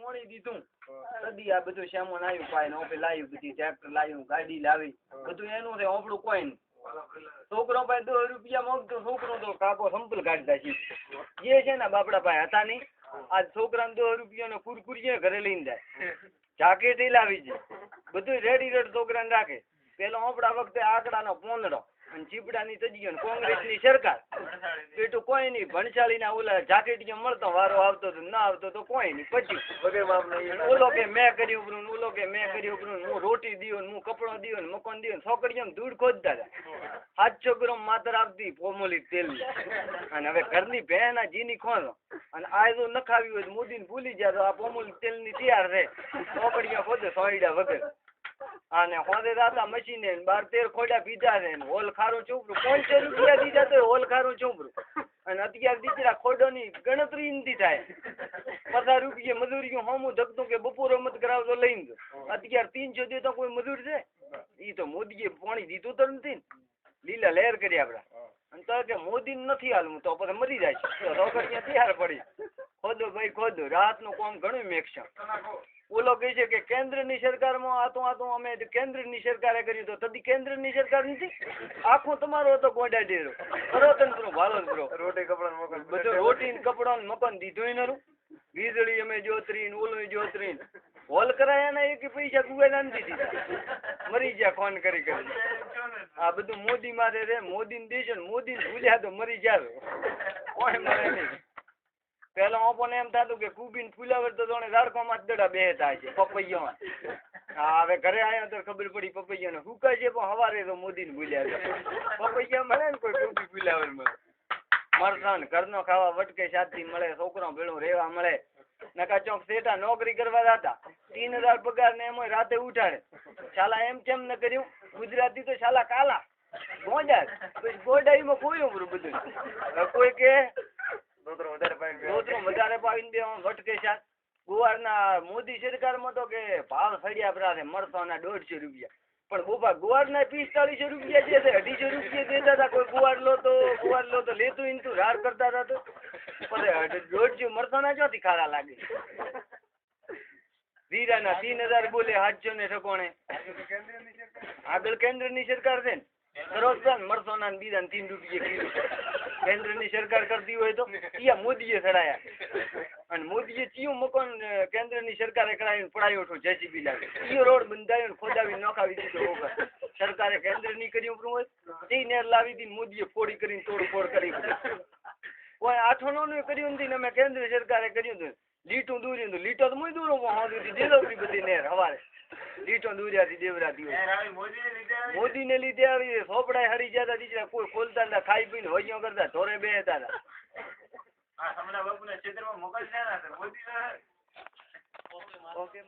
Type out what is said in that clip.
પોણી દીધું સદી આ બધું સામાન આવ્યું પાય ઓપે લાવ્યું બધી ટ્રેક્ટર લાવ્યું ગાડી લાવી બધું એનું છે ઓપડું કોઈ નહીં છોકરો પાસે 2 રૂપિયા માંગતો છોકરો તો કાકો સંપલ કાઢતા છે એ છે ને બાપડા પાસે હતા નહીં આ છોકરાને 2 રૂપિયાનો કુરકુરિયા ઘરે લઈને જાય જાકેટ લાવી છે બધું રેડી રેડ છોકરાને રાખે પેલો આપડા વખતે આંકડાનો પોંદડો અને ચીપડાની તજીયો કોંગ્રેસની સરકાર પેટું કોઈ નહીં ભણશાળીના ઓલા જાકેટિયા મળતો વારો આવતો તો ના આવતો તો કોઈ નહીં પછી ઓલો કે મેં કર્યું ઉપરું ઓલો કે મેં કર્યું ઉપરું હું રોટી દીયો હું કપડો દીયો ને મકાન દીયો છોકરીઓ ધૂળ ખોદતા હતા 700 ગ્રામ માત્ર આવતી ફોર્મોલિક તેલની અને હવે ઘરની ભેના જીની ખોલો અને આ જો નખાવી હોય તો મોદીને ભૂલી જાય તો આ ફોર્મોલિક તેલની તૈયાર રહે છોકરીઓ ખોદે સોયડા વગર અને હોદે દાદા મશીને 12-13 ખોડા પીધા છે ને હોલ ખારું ચોપરું 500 રૂપિયા દીધા તો હોલ ખારું ચોપરું અને અત્યારે દીકરા ખોડોની ગણતરી નથી થાય 50 રૂપિયા મજૂરી હોમું ધકતું કે બપોરો મત કરાવતો લઈને દો અત્યારે 300 દે તો કોઈ મજૂર છે ઈ તો મોદીએ પાણી દીધું તો નથી લીલા લહેર કરી આપડા અને તો કે મોદી નથી હાલવું તો પછી મરી જાય તો રોકડિયા તૈયાર પડી ખોદો ભાઈ ખોદો રાતનું કામ ઘણું મેકશે ઓલો કહે છે કે કેન્દ્રની સરકારમાં આતો અમે કેન્દ્રની સરકારે કર્યું તો તદી કેન્દ્રની સરકાર નથી આખો તમારો હતો ગોડા ડેરો રોટન પ્રો ભાલો પ્રો રોટી કપડા મકાન બધું રોટી ને કપડા ને મકાન દીધું નરું વીજળી અમે જોતરી ને ઓલું જોતરી હોલ કરાયા ને એક પૈસા ગુવાના નથી દીધા મરી ગયા ફોન કરી આ બધું મોદી મારે રે મોદી દેશ ને મોદી ભૂલ્યા તો મરી જાય કોઈ મરે નહીં પેલા ઓપન એમ થતું કે કુબીન ફુલાવર તો જોણે ઝાડકોમાં દડા બેહતા છે પપૈયા હા હવે ઘરે આવ્યા તો ખબર પડી પપૈયા ને હુકા છે પણ હવારે તો મોદી ને ભૂલ્યા પપૈયા મળે ને કોઈ કુબી ફુલાવર મળે મરસાન ઘરનો ખાવા વટકે શાંતિ મળે છોકરો ભેળું રેવા મળે નકા ચોક સેટા નોકરી કરવા જતા 3000 પગાર ને એમ રાતે ઉઠાડે શાલા એમ કેમ ન કર્યું ગુજરાતી તો શાલા કાલા ગોંડા ગોડાઈમાં કોઈ ઉમરું બધું કોઈ કે વધારે પાવીને બે વટકે છે ગુવારના મોદી સરકારમાં તો કે ભાવ સડ્યા પરા મરસાના 150 રૂપિયા પણ બોબા ગુવારના 45 રૂપિયા જે છે 250 રૂપિયા દેતા હતા કોઈ ગુવાર લો તો લેતું ઇનતું રાર કરતા હતા તો પછી 150 મરસાના ચોથી ખારા લાગે વીરાના 3000 બોલે 700 ને ઠકોણે આગળ કેન્દ્રની સરકાર છે ને સરોજન મરસોના બીજા 3 રૂપિયા કિલો કેન્દ્રની સરકાર કરતી હોય તો ત્યાં મોદીએ ચડાયા અને મોદીએ ચિયું મકાન કેન્દ્રની સરકારે કરાવીને પડાયો છો જેસીબી લાગે ઈ રોડ બંધાયો ખોદાવી નખાવી દીધો ઉપર સરકારે કેન્દ્રની કરી ઉપરું હોય તે નેર લાવી દી મોદીએ ફોડી કરીને તોડફોડ કરી કોઈ આઠોનો કર્યું નથી ને અમે કેન્દ્ર સરકારે કર્યું હતું લીટું દૂર્યું હતું લીટો તો મુય દૂરો હોદી દેવરી બધી નેર હવારે લીટો દૂર્યાથી દેવરાતી મોદીને લીધે આવી સોપડાય હરી જતા દીકરા કોઈ ખોલતા હતા ખાઈ પીને હોઈયો કરતા ઢોરે બેહતા હતા બાપુના ક્ષેત્રમાં મોકલ છે ને મોદી